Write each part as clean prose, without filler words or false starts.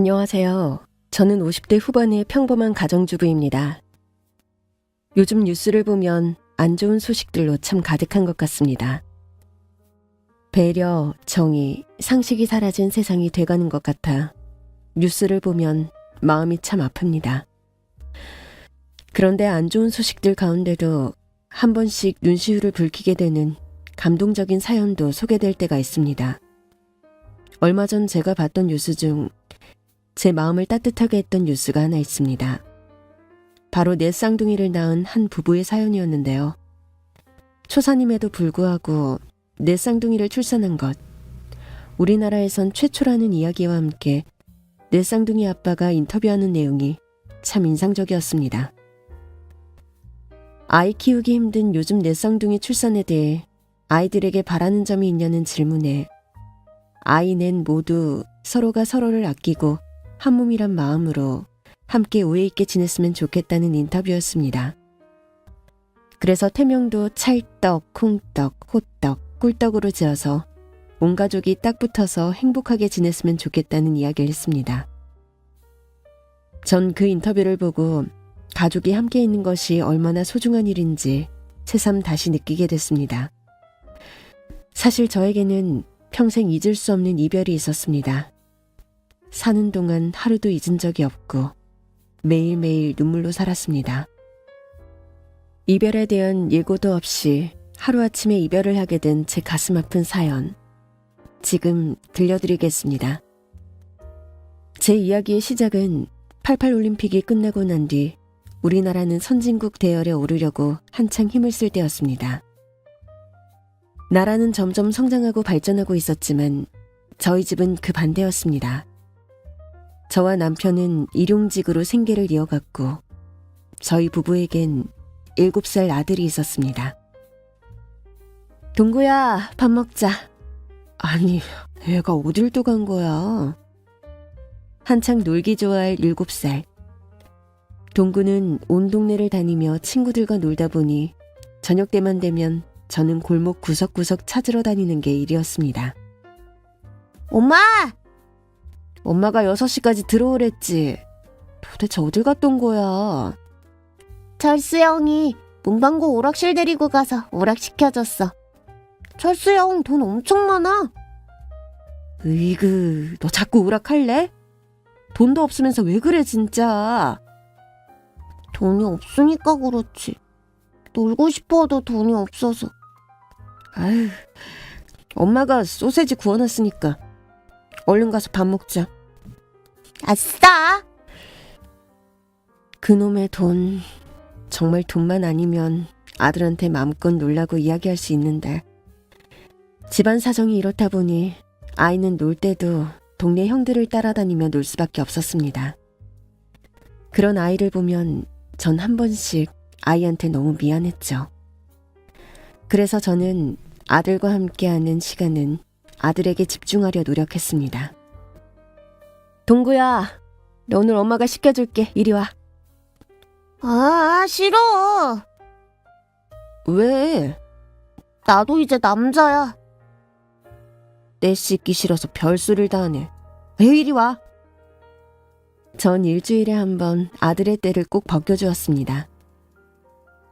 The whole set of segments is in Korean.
안녕하세요. 저는 50대 후반의 평범한 가정주부입니다. 요즘 뉴스를 보면 안 좋은 소식들로 참 가득한 것 같습니다. 배려, 정의, 상식이 사라진 세상이 돼가는 것 같아 뉴스를 보면 마음이 참 아픕니다. 그런데 안 좋은 소식들 가운데도 한 번씩 눈시울을 붉히게 되는 감동적인 사연도 소개될 때가 있습니다. 얼마 전 제가 봤던 뉴스 중 제 마음을 따뜻하게 했던 뉴스가 하나 있습니다. 바로 내 쌍둥이를 낳은 한 부부의 사연이었는데요. 초산임에도 불구하고 내 쌍둥이를 출산한 것, 우리나라에선 최초라는 이야기와 함께 내 쌍둥이 아빠가 인터뷰하는 내용이 참 인상적이었습니다. 아이 키우기 힘든 요즘 내 쌍둥이 출산에 대해 아이들에게 바라는 점이 있냐는 질문에 아이 넷 모두 서로가 서로를 아끼고 한 몸이란 마음으로 함께 우애 있게 지냈으면 좋겠다는 인터뷰였습니다. 그래서 태명도 찰떡, 콩떡, 호떡, 꿀떡으로 지어서 온 가족이 딱 붙어서 행복하게 지냈으면 좋겠다는 이야기를 했습니다. 전 그 인터뷰를 보고 가족이 함께 있는 것이 얼마나 소중한 일인지 새삼 다시 느끼게 됐습니다. 사실 저에게는 평생 잊을 수 없는 이별이 있었습니다. 사는 동안 하루도 잊은 적이 없고 매일매일 눈물로 살았습니다. 이별에 대한 예고도 없이 하루아침에 이별을 하게 된 제 가슴 아픈 사연, 지금 들려드리겠습니다. 제 이야기의 시작은 88 올림픽이 끝나고 난 뒤 우리나라는 선진국 대열에 오르려고 한창 힘을 쓸 때였습니다. 나라는 점점 성장하고 발전하고 있었지만 저희 집은 그 반대였습니다. 저와 남편은 일용직으로 생계를 이어갔고 저희 부부에겐 7살 아들이 있었습니다. 동구야, 밥 먹자. 아니, 애가 어딜 또 간 거야? 한창 놀기 좋아할 7살. 동구는 온 동네를 다니며 친구들과 놀다 보니 저녁 때만 되면 저는 골목 구석구석 찾으러 다니는 게 일이었습니다. 엄마! 엄마가 6시까지 들어오랬지. 도대체 어딜 갔던 거야? 철수 형이 문방구 오락실 데리고 가서 오락시켜줬어. 철수 형 돈 엄청 많아. 으이그, 너 자꾸 오락할래? 돈도 없으면서 왜 그래 진짜. 돈이 없으니까 그렇지. 놀고 싶어도 돈이 없어서. 아휴, 엄마가 소세지 구워놨으니까 얼른 가서 밥 먹자. 아싸! 그놈의 돈, 정말 돈만 아니면 아들한테 마음껏 놀라고 이야기할 수 있는데 집안 사정이 이렇다 보니 아이는 놀 때도 동네 형들을 따라다니며 놀 수밖에 없었습니다. 그런 아이를 보면 전 한 번씩 아이한테 너무 미안했죠. 그래서 저는 아들과 함께하는 시간은 아들에게 집중하려 노력했습니다. 동구야, 너 오늘 엄마가 시켜줄게. 이리 와. 아, 싫어. 왜? 나도 이제 남자야. 떼 씻기 싫어서 별소리를 다 하네. 에이, 이리 와. 전 일주일에 한 번 아들의 떼를 꼭 벗겨주었습니다.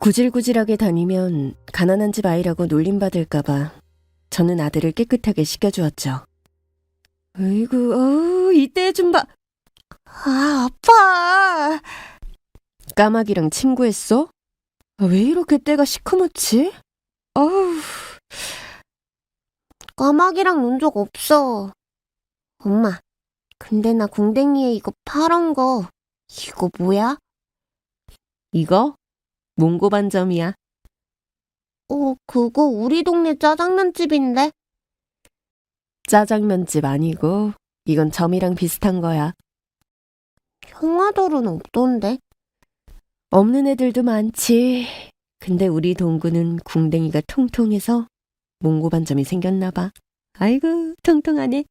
구질구질하게 다니면 가난한 집 아이라고 놀림받을까봐 저는 아들을 깨끗하게 씻겨주었죠. 어이구, 이 떼 좀 봐. 아, 아파. 까마귀랑 친구했어? 왜 이렇게 떼가 시커멓지? 어우. 까마귀랑 논 적 없어. 엄마, 근데 나 궁뎅이에 이거 파란 거, 이거 뭐야? 이거? 몽고반점이야. 그거 우리 동네 짜장면집인데? 짜장면집 아니고 이건 점이랑 비슷한 거야. 형아들은 없던데? 없는 애들도 많지. 근데 우리 동구는 궁뎅이가 통통해서 몽고반점이 생겼나 봐. 아이고, 통통하네.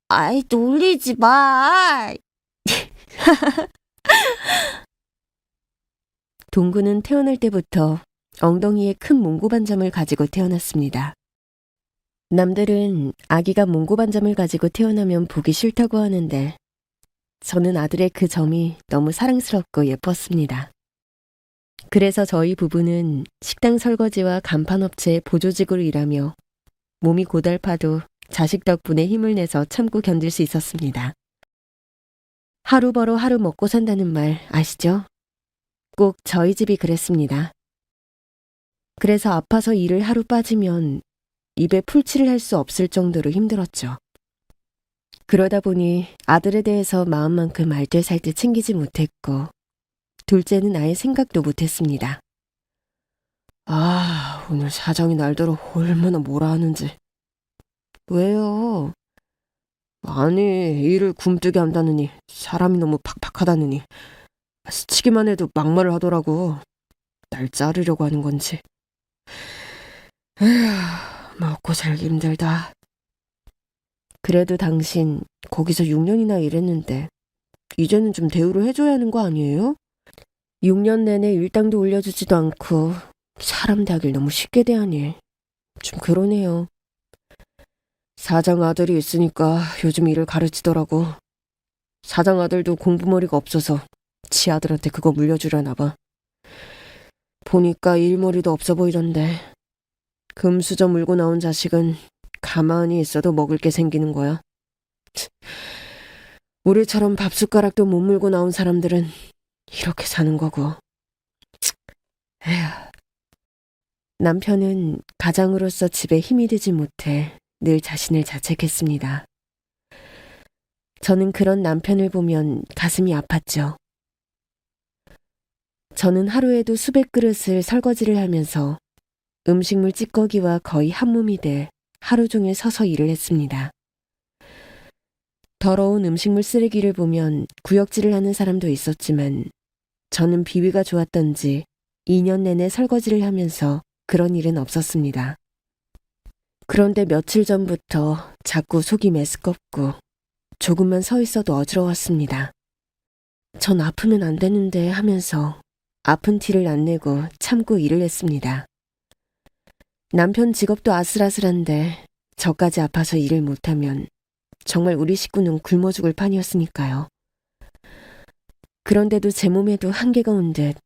아이, 놀리지 마. 동구는 태어날 때부터 엉덩이에 큰 몽고반점을 가지고 태어났습니다. 남들은 아기가 몽고반점을 가지고 태어나면 보기 싫다고 하는데 저는 아들의 그 점이 너무 사랑스럽고 예뻤습니다. 그래서 저희 부부는 식당 설거지와 간판업체의 보조직으로 일하며 몸이 고달파도 자식 덕분에 힘을 내서 참고 견딜 수 있었습니다. 하루 벌어 하루 먹고 산다는 말 아시죠? 꼭 저희 집이 그랬습니다. 그래서 아파서 일을 하루 빠지면 입에 풀칠을 할 수 없을 정도로 힘들었죠. 그러다 보니 아들에 대해서 마음만큼 알뜰살뜰 챙기지 못했고 둘째는 아예 생각도 못했습니다. 아, 오늘 사장이 날더러 얼마나 뭐라 하는지. 왜요? 아니, 일을 굼뜨게 한다느니 사람이 너무 팍팍하다느니 스치기만 해도 막말을 하더라고. 날 자르려고 하는 건지. 에휴, 먹고 살기 힘들다. 그래도 당신 거기서 6년이나 일했는데 이제는 좀 대우를 해줘야 하는 거 아니에요? 6년 내내 일당도 올려주지도 않고 사람 대하길 너무 쉽게 대하니 좀 그러네요. 사장 아들이 있으니까 요즘 일을 가르치더라고. 사장 아들도 공부머리가 없어서 지 아들한테 그거 물려주려나 봐. 보니까 일머리도 없어 보이던데 금수저 물고 나온 자식은 가만히 있어도 먹을 게 생기는 거야. 우리처럼 밥숟가락도 못 물고 나온 사람들은 이렇게 사는 거고. 에휴. 남편은 가장으로서 집에 힘이 되지 못해 늘 자신을 자책했습니다. 저는 그런 남편을 보면 가슴이 아팠죠. 저는 하루에도 수백 그릇을 설거지를 하면서 음식물 찌꺼기와 거의 한몸이 돼 하루 종일 서서 일을 했습니다. 더러운 음식물 쓰레기를 보면 구역질을 하는 사람도 있었지만 저는 비위가 좋았던지 2년 내내 설거지를 하면서 그런 일은 없었습니다. 그런데 며칠 전부터 자꾸 속이 메스껍고 조금만 서 있어도 어지러웠습니다. 전 아프면 안 되는데 하면서 아픈 티를 안 내고 참고 일을 했습니다. 남편 직업도 아슬아슬한데 저까지 아파서 일을 못하면 정말 우리 식구는 굶어 죽을 판이었으니까요. 그런데도 제 몸에도 한계가 온 듯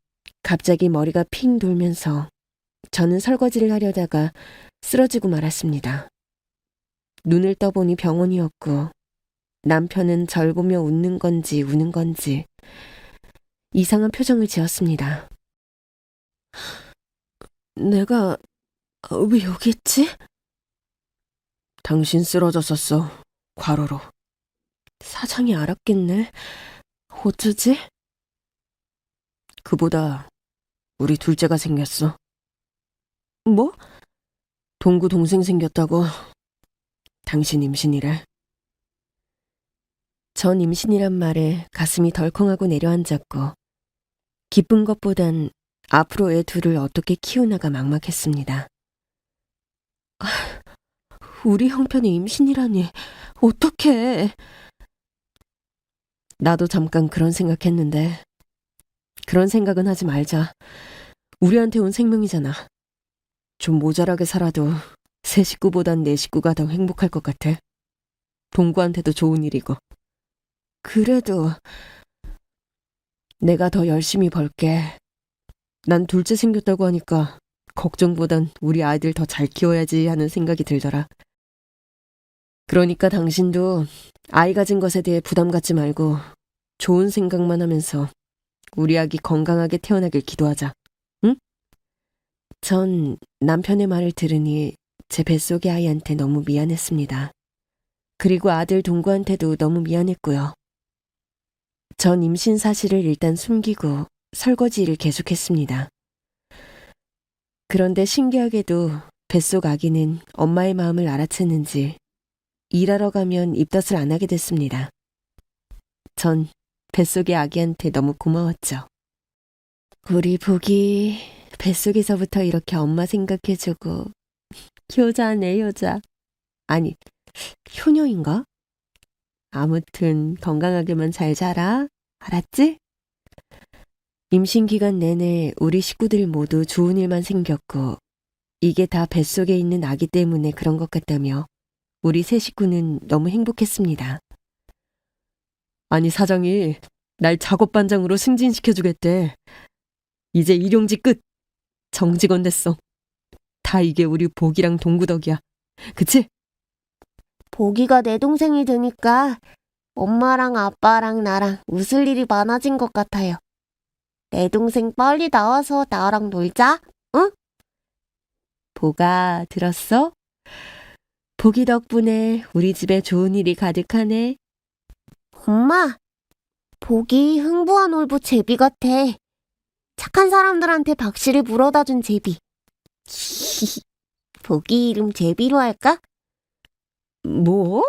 갑자기 머리가 핑 돌면서 저는 설거지를 하려다가 쓰러지고 말았습니다. 눈을 떠보니 병원이었고 남편은 절 보며 웃는 건지 우는 건지 이상한 표정을 지었습니다. 내가 왜 여기 있지? 당신 쓰러졌었어. 과로로. 사장이 알았겠네. 어쩌지? 그보다 우리 둘째가 생겼어. 뭐? 동구 동생 생겼다고. 당신 임신이래. 전 임신이란 말에 가슴이 덜컹하고 내려앉았고 기쁜 것보단 앞으로 애 둘을 어떻게 키우나가 막막했습니다. 우리 형편이 임신이라니 어떡해. 나도 잠깐 그런 생각했는데 그런 생각은 하지 말자. 우리한테 온 생명이잖아. 좀 모자라게 살아도 세 식구보단 네 식구가 더 행복할 것 같아. 동구한테도 좋은 일이고. 그래도 내가 더 열심히 벌게. 난 둘째 생겼다고 하니까 걱정보단 우리 아이들 더 잘 키워야지 하는 생각이 들더라. 그러니까 당신도 아이 가진 것에 대해 부담 갖지 말고 좋은 생각만 하면서 우리 아기 건강하게 태어나길 기도하자. 응? 전 남편의 말을 들으니 제 뱃속의 아이한테 너무 미안했습니다. 그리고 아들 동구한테도 너무 미안했고요. 전 임신 사실을 일단 숨기고 설거지 일을 계속했습니다. 그런데 신기하게도 뱃속 아기는 엄마의 마음을 알아챘는지 일하러 가면 입덧을 안 하게 됐습니다. 전 뱃속의 아기한테 너무 고마웠죠. 우리 복이 뱃속에서부터 이렇게 엄마 생각해주고 효자네 효자. 아니, 효녀인가? 아무튼 건강하게만 잘 자라. 알았지? 임신 기간 내내 우리 식구들 모두 좋은 일만 생겼고 이게 다 뱃속에 있는 아기 때문에 그런 것 같다며 우리 세 식구는 너무 행복했습니다. 아니 사장이 날 작업반장으로 승진시켜주겠대. 이제 일용직 끝. 정직원 됐어. 다 이게 우리 복이랑 동구 덕이야. 그치? 보기가 내 동생이 되니까 엄마랑 아빠랑 나랑 웃을 일이 많아진 것 같아요. 내 동생 빨리 나와서 나랑 놀자. 응? 보가 들었어? 보기 덕분에 우리 집에 좋은 일이 가득하네. 엄마, 보기 흥부한 올부 제비 같아. 착한 사람들한테 박씨를 물어다 준 제비. 보기 이름 제비로 할까? 뭐?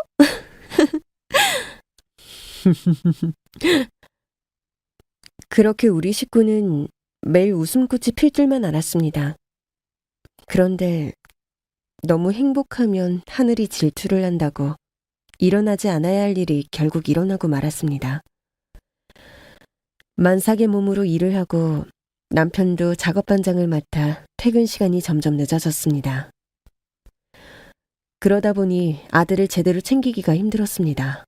그렇게 우리 식구는 매일 웃음꽃이 필 줄만 알았습니다. 그런데 너무 행복하면 하늘이 질투를 한다고 일어나지 않아야 할 일이 결국 일어나고 말았습니다. 만삭의 몸으로 일을 하고 남편도 작업반장을 맡아 퇴근 시간이 점점 늦어졌습니다. 그러다 보니 아들을 제대로 챙기기가 힘들었습니다.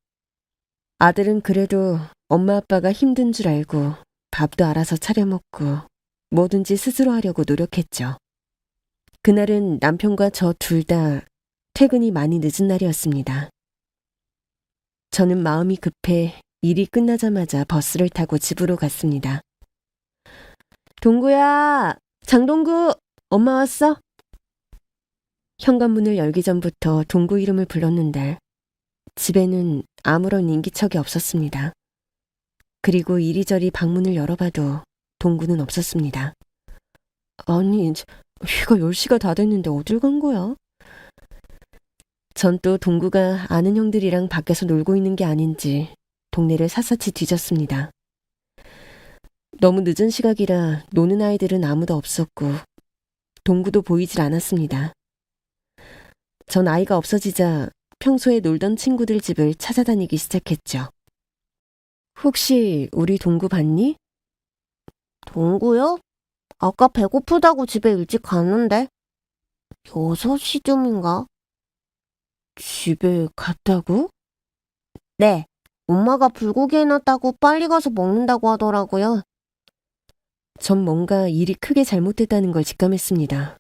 아들은 그래도 엄마 아빠가 힘든 줄 알고 밥도 알아서 차려 먹고 뭐든지 스스로 하려고 노력했죠. 그날은 남편과 저 둘 다 퇴근이 많이 늦은 날이었습니다. 저는 마음이 급해 일이 끝나자마자 버스를 타고 집으로 갔습니다. 동구야, 장동구, 엄마 왔어? 현관문을 열기 전부터 동구 이름을 불렀는데 집에는 아무런 인기척이 없었습니다. 그리고 이리저리 방문을 열어봐도 동구는 없었습니다. 아니, 휘가 10시가 다 됐는데 어딜 간 거야? 전 또 동구가 아는 형들이랑 밖에서 놀고 있는 게 아닌지 동네를 샅샅이 뒤졌습니다. 너무 늦은 시각이라 노는 아이들은 아무도 없었고 동구도 보이질 않았습니다. 전 아이가 없어지자 평소에 놀던 친구들 집을 찾아다니기 시작했죠. 혹시 우리 동구 봤니? 동구요? 아까 배고프다고 집에 일찍 갔는데. 6시쯤인가? 집에 갔다고? 네, 엄마가 불고기 해놨다고 빨리 가서 먹는다고 하더라고요. 전 뭔가 일이 크게 잘못됐다는 걸 직감했습니다.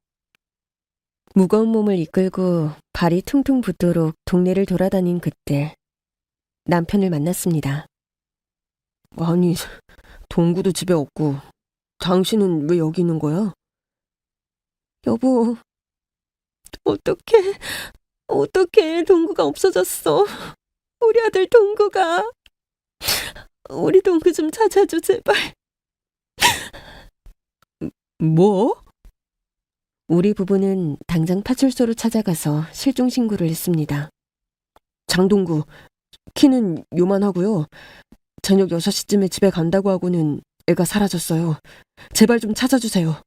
무거운 몸을 이끌고 발이 퉁퉁 붓도록 동네를 돌아다닌 그때 남편을 만났습니다. 아니, 동구도 집에 없고 당신은 왜 여기 있는 거야? 여보, 어떡해, 동구가 없어졌어. 우리 아들 동구가. 우리 동구 좀 찾아줘, 제발. 뭐? 우리 부부는 당장 파출소로 찾아가서 실종 신고를 했습니다. 장동구, 키는 요만하고요. 저녁 6시쯤에 집에 간다고 하고는 애가 사라졌어요. 제발 좀 찾아주세요.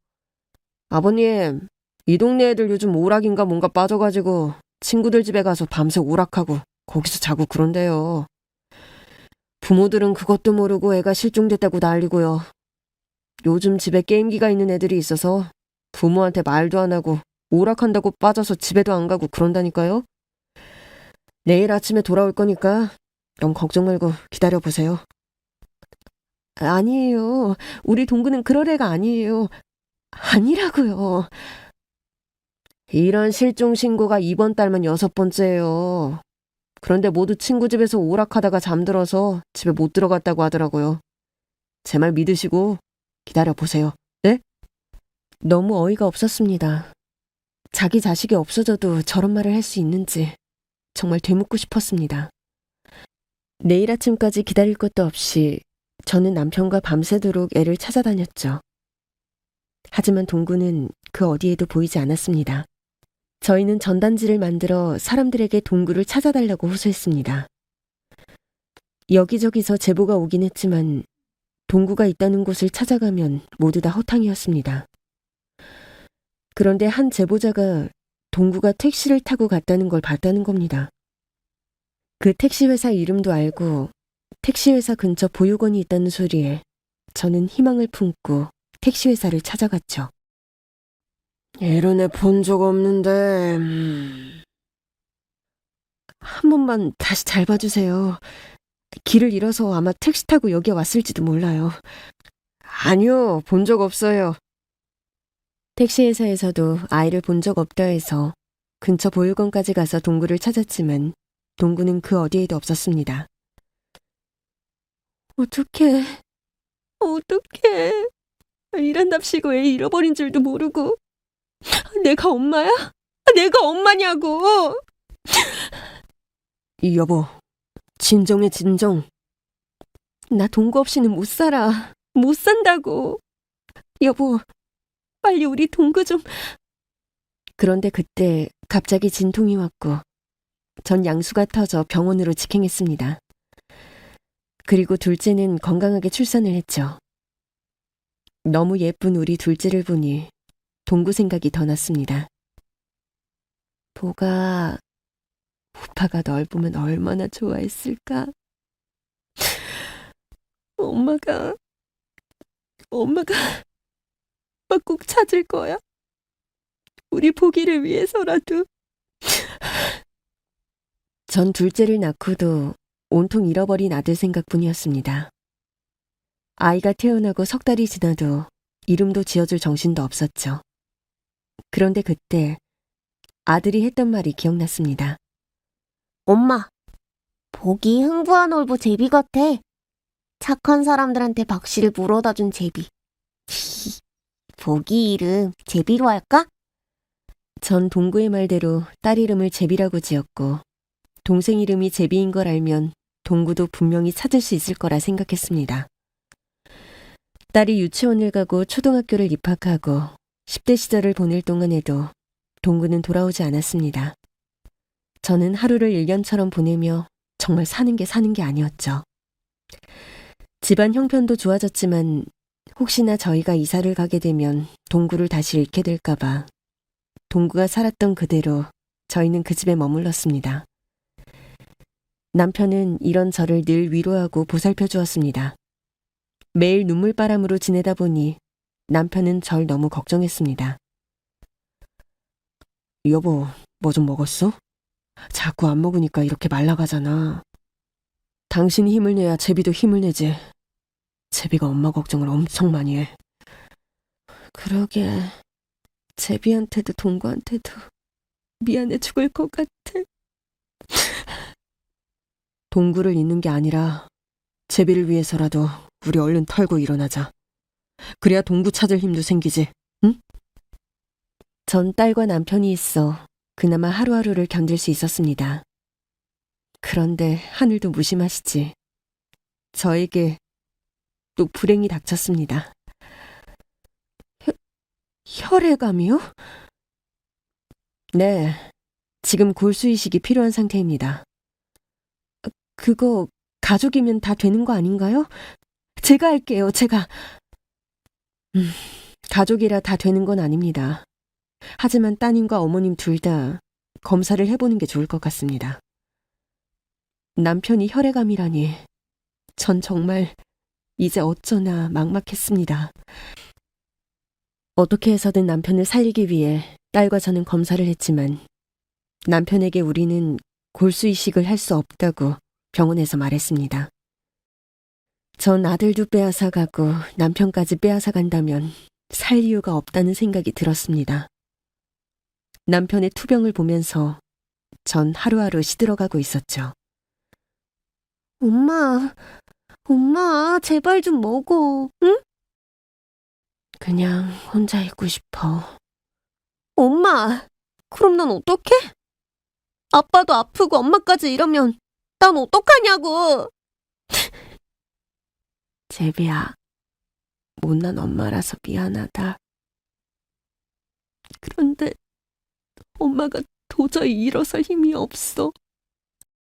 아버님, 이 동네 애들 요즘 오락인가 뭔가 빠져가지고 친구들 집에 가서 밤새 오락하고 거기서 자고 그런데요. 부모들은 그것도 모르고 애가 실종됐다고 난리고요. 요즘 집에 게임기가 있는 애들이 있어서 부모한테 말도 안 하고 오락한다고 빠져서 집에도 안 가고 그런다니까요. 내일 아침에 돌아올 거니까 넌 걱정 말고 기다려보세요. 아니에요. 우리 동구는 그럴 애가 아니에요. 아니라고요. 이런 실종 신고가 이번 달만 6번째예요. 그런데 모두 친구 집에서 오락하다가 잠들어서 집에 못 들어갔다고 하더라고요. 제 말 믿으시고 기다려보세요. 네? 너무 어이가 없었습니다. 자기 자식이 없어져도 저런 말을 할 수 있는지 정말 되묻고 싶었습니다. 내일 아침까지 기다릴 것도 없이 저는 남편과 밤새도록 애를 찾아다녔죠. 하지만 동구는 그 어디에도 보이지 않았습니다. 저희는 전단지를 만들어 사람들에게 동구를 찾아달라고 호소했습니다. 여기저기서 제보가 오긴 했지만 동구가 있다는 곳을 찾아가면 모두 다 허탕이었습니다. 그런데 한 제보자가 동구가 택시를 타고 갔다는 걸 봤다는 겁니다. 그 택시회사 이름도 알고 택시회사 근처 보육원이 있다는 소리에 저는 희망을 품고 택시회사를 찾아갔죠. 이런 애 본 적 없는데. 한 번만 다시 잘 봐주세요. 길을 잃어서 아마 택시 타고 여기 왔을지도 몰라요. 아니요, 본 적 없어요. 택시 회사에서도 아이를 본 적 없다 해서 근처 보육원까지 가서 동구를 찾았지만 동구는 그 어디에도 없었습니다. 어떡해. 일한답시고 애 잃어버린 줄도 모르고. 내가 엄마야? 내가 엄마냐고! 여보, 진정해, 진정. 나 동구 없이는 못 살아. 못 산다고. 여보, 빨리 우리 동구 좀. 그런데 그때 갑자기 진통이 왔고 전 양수가 터져 병원으로 직행했습니다. 그리고 둘째는 건강하게 출산을 했죠. 너무 예쁜 우리 둘째를 보니 동구 생각이 더 났습니다. 보가 오빠가 널 보면 얼마나 좋아했을까? 엄마가 오빠 꼭 찾을 거야. 우리 보기를 위해서라도. 전 둘째를 낳고도 온통 잃어버린 아들 생각뿐이었습니다. 아이가 태어나고 석 달이 지나도 이름도 지어줄 정신도 없었죠. 그런데 그때 아들이 했던 말이 기억났습니다. 엄마, 복이 흥부한 올보 제비 같아. 착한 사람들한테 박씨를 물어다 준 제비. 복이 이름 제비로 할까? 전 동구의 말대로 딸 이름을 제비라고 지었고 동생 이름이 제비인 걸 알면 동구도 분명히 찾을 수 있을 거라 생각했습니다. 딸이 유치원을 가고 초등학교를 입학하고 10대 시절을 보낼 동안에도 동구는 돌아오지 않았습니다. 저는 하루를 1년처럼 보내며 정말 사는 게 아니었죠. 집안 형편도 좋아졌지만 혹시나 저희가 이사를 가게 되면 동구를 다시 잃게 될까봐 동구가 살았던 그대로 저희는 그 집에 머물렀습니다. 남편은 이런 저를 늘 위로하고 보살펴 주었습니다. 매일 눈물바람으로 지내다 보니 남편은 절 너무 걱정했습니다. 여보, 뭐 좀 먹었어? 자꾸 안 먹으니까 이렇게 말라가잖아. 당신이 힘을 내야 제비도 힘을 내지. 제비가 엄마 걱정을 엄청 많이 해. 그러게, 제비한테도 동구한테도 미안해 죽을 것 같아. 동구를 잊는 게 아니라 제비를 위해서라도 우리 얼른 털고 일어나자. 그래야 동구 찾을 힘도 생기지, 응? 전 딸과 남편이 있어 그나마 하루하루를 견딜 수 있었습니다. 그런데 하늘도 무심하시지. 저에게 또 불행이 닥쳤습니다. 혈액암이요? 네, 지금 골수 이식이 필요한 상태입니다. 그거 가족이면 다 되는 거 아닌가요? 제가 할게요, 제가. 가족이라 다 되는 건 아닙니다. 하지만 따님과 어머님 둘 다 검사를 해보는 게 좋을 것 같습니다. 남편이 혈액암이라니 전 정말 이제 어쩌나 막막했습니다. 어떻게 해서든 남편을 살리기 위해 딸과 저는 검사를 했지만 남편에게 우리는 골수 이식을 할 수 없다고 병원에서 말했습니다. 전 아들도 빼앗아 가고 남편까지 빼앗아 간다면 살 이유가 없다는 생각이 들었습니다. 남편의 투병을 보면서 전 하루하루 시들어가고 있었죠. 엄마, 제발 좀 먹어, 응? 그냥 혼자 있고 싶어. 엄마, 그럼 난 어떡해? 아빠도 아프고 엄마까지 이러면 난 어떡하냐고! 제비야, 못난 엄마라서 미안하다. 그런데 엄마가 도저히 일어설 힘이 없어.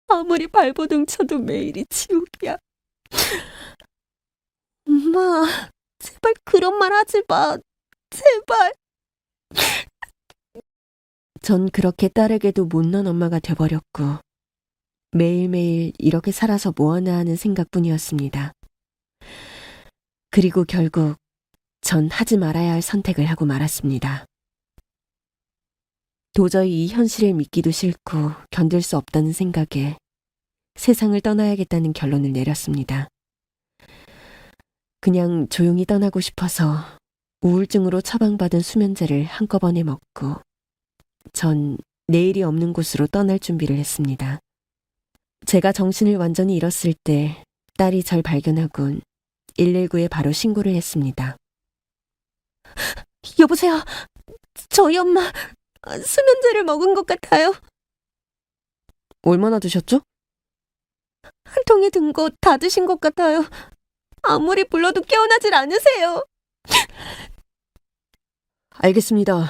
아무리 발버둥 쳐도 매일이 지옥이야. 엄마, 제발 그런 말 하지 마. 제발. 전 그렇게 딸에게도 못난 엄마가 돼버렸고 매일매일 이렇게 살아서 뭐하나 하는 생각뿐이었습니다. 그리고 결국 전 하지 말아야 할 선택을 하고 말았습니다. 도저히 이 현실을 믿기도 싫고 견딜 수 없다는 생각에 세상을 떠나야겠다는 결론을 내렸습니다. 그냥 조용히 떠나고 싶어서 우울증으로 처방받은 수면제를 한꺼번에 먹고 전 내일이 없는 곳으로 떠날 준비를 했습니다. 제가 정신을 완전히 잃었을 때 딸이 절 발견하곤 119에 바로 신고를 했습니다. 여보세요. 저희 엄마 수면제를 먹은 것 같아요. 얼마나 드셨죠? 한 통에 든 거 다 드신 것 같아요. 아무리 불러도 깨어나질 않으세요. 알겠습니다.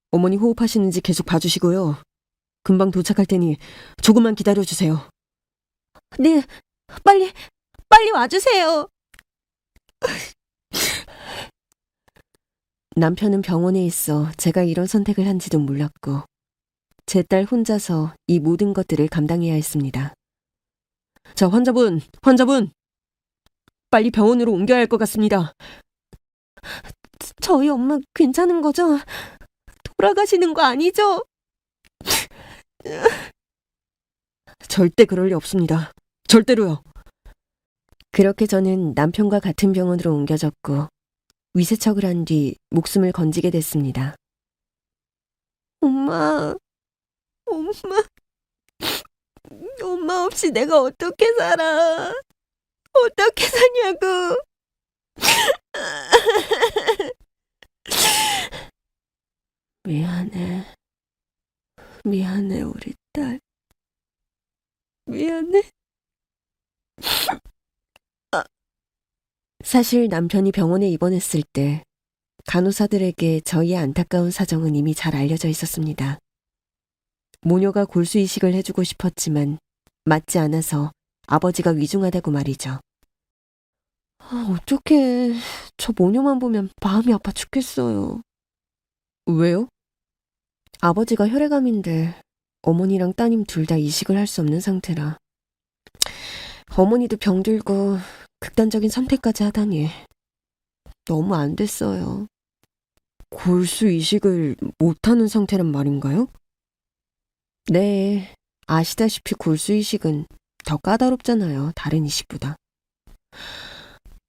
어머니 호흡하시는지 계속 봐주시고요. 금방 도착할 테니 조금만 기다려주세요. 네, 빨리 와주세요. 남편은 병원에 있어 제가 이런 선택을 한지도 몰랐고 제 딸 혼자서 이 모든 것들을 감당해야 했습니다. 자, 환자분! 빨리 병원으로 옮겨야 할 것 같습니다. 저희 엄마 괜찮은 거죠? 돌아가시는 거 아니죠? 절대 그럴 리 없습니다. 절대로요. 그렇게 저는 남편과 같은 병원으로 옮겨졌고 위세척을 한 뒤 목숨을 건지게 됐습니다. 엄마 없이 내가 어떻게 살아? 어떻게 사냐고. 미안해 우리 딸. 미안해. 사실 남편이 병원에 입원했을 때 간호사들에게 저희의 안타까운 사정은 이미 잘 알려져 있었습니다. 모녀가 골수 이식을 해주고 싶었지만 맞지 않아서 아버지가 위중하다고 말이죠. 어떡해. 저 모녀만 보면 마음이 아파 죽겠어요. 왜요? 아버지가 혈액암인데 어머니랑 따님 둘 다 이식을 할 수 없는 상태라. 어머니도 병들고 극단적인 선택까지 하다니 너무 안 됐어요. 골수 이식을 못하는 상태란 말인가요? 네, 아시다시피 골수 이식은 더 까다롭잖아요, 다른 이식보다.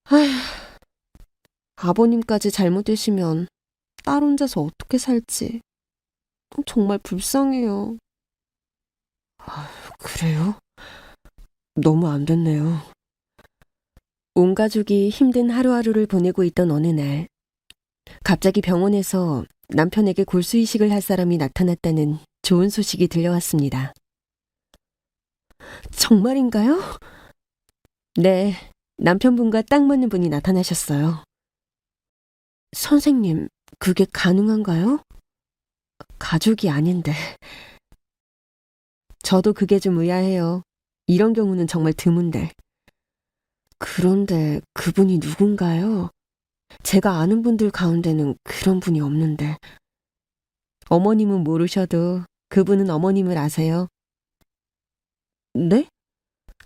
아휴, 아버님까지 잘못되시면 딸 혼자서 어떻게 살지. 정말 불쌍해요. 그래요? 너무 안 됐네요. 온 가족이 힘든 하루하루를 보내고 있던 어느 날, 갑자기 병원에서 남편에게 골수 이식을 할 사람이 나타났다는 좋은 소식이 들려왔습니다. 정말인가요? 네, 남편분과 딱 맞는 분이 나타나셨어요. 선생님, 그게 가능한가요? 가족이 아닌데. 저도 그게 좀 의아해요. 이런 경우는 정말 드문데. 그런데 그분이 누군가요? 제가 아는 분들 가운데는 그런 분이 없는데. 어머님은 모르셔도 그분은 어머님을 아세요? 네?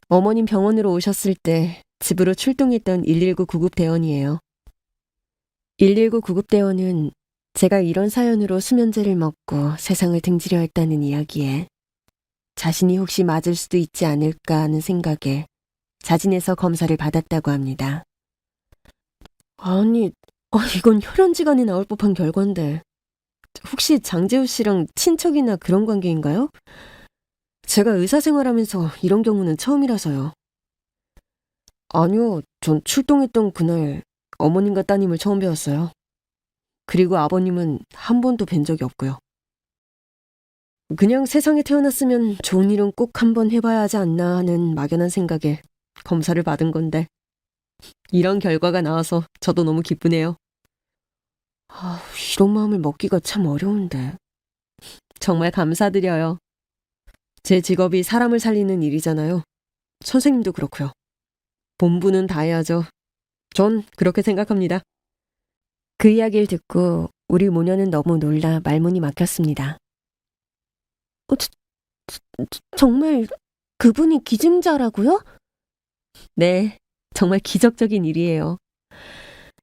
어머님 병원으로 오셨을 때 집으로 출동했던 119 구급대원이에요. 119 구급대원은 제가 이런 사연으로 수면제를 먹고 세상을 등지려 했다는 이야기에 자신이 혹시 맞을 수도 있지 않을까 하는 생각에 자진해서 검사를 받았다고 합니다. 아니, 이건 혈연지간에 나올 법한 결과인데 혹시 장재우 씨랑 친척이나 그런 관계인가요? 제가 의사생활하면서 이런 경우는 처음이라서요. 아니요, 전 출동했던 그날 어머님과 따님을 처음 뵈었어요. 그리고 아버님은 한 번도 뵌 적이 없고요. 그냥 세상에 태어났으면 좋은 일은 꼭 한번 해봐야 하지 않나 하는 막연한 생각에 검사를 받은 건데 이런 결과가 나와서 저도 너무 기쁘네요. 이런 마음을 먹기가 참 어려운데. 정말 감사드려요. 제 직업이 사람을 살리는 일이잖아요. 선생님도 그렇고요. 본분은 다해야죠. 전 그렇게 생각합니다. 그 이야기를 듣고 우리 모녀는 너무 놀라 말문이 막혔습니다. 정말 그분이 기증자라고요? 네, 정말 기적적인 일이에요.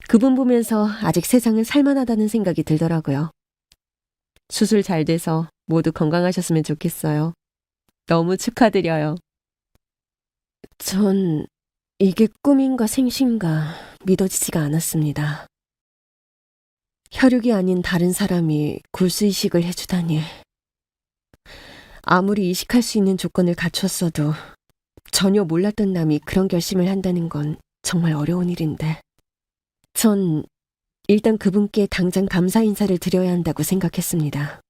그분 보면서 아직 세상은 살만하다는 생각이 들더라고요. 수술 잘 돼서 모두 건강하셨으면 좋겠어요. 너무 축하드려요. 전 이게 꿈인가 생신가 믿어지지가 않았습니다. 혈육이 아닌 다른 사람이 골수 이식을 해주다니. 아무리 이식할 수 있는 조건을 갖췄어도 전혀 몰랐던 남이 그런 결심을 한다는 건 정말 어려운 일인데. 전 일단 그분께 당장 감사 인사를 드려야 한다고 생각했습니다.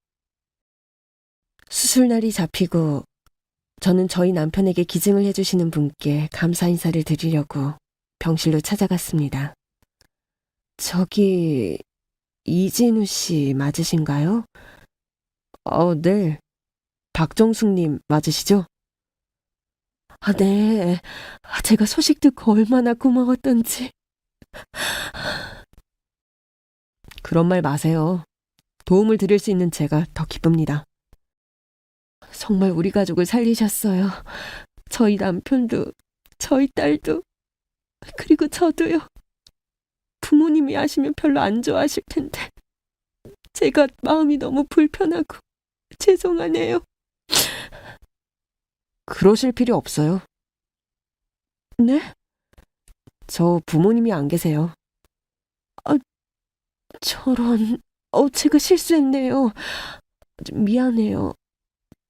수술날이 잡히고 저는 저희 남편에게 기증을 해주시는 분께 감사 인사를 드리려고 병실로 찾아갔습니다. 저기 이진우 씨 맞으신가요? 네. 박정숙님 맞으시죠? 네. 제가 소식 듣고 얼마나 고마웠던지. 그런 말 마세요. 도움을 드릴 수 있는 제가 더 기쁩니다. 정말 우리 가족을 살리셨어요. 저희 남편도, 저희 딸도, 그리고 저도요. 부모님이 아시면 별로 안 좋아하실 텐데. 제가 마음이 너무 불편하고 죄송하네요. 그러실 필요 없어요. 네? 저 부모님이 안 계세요. 저런, 제가 실수했네요. 미안해요.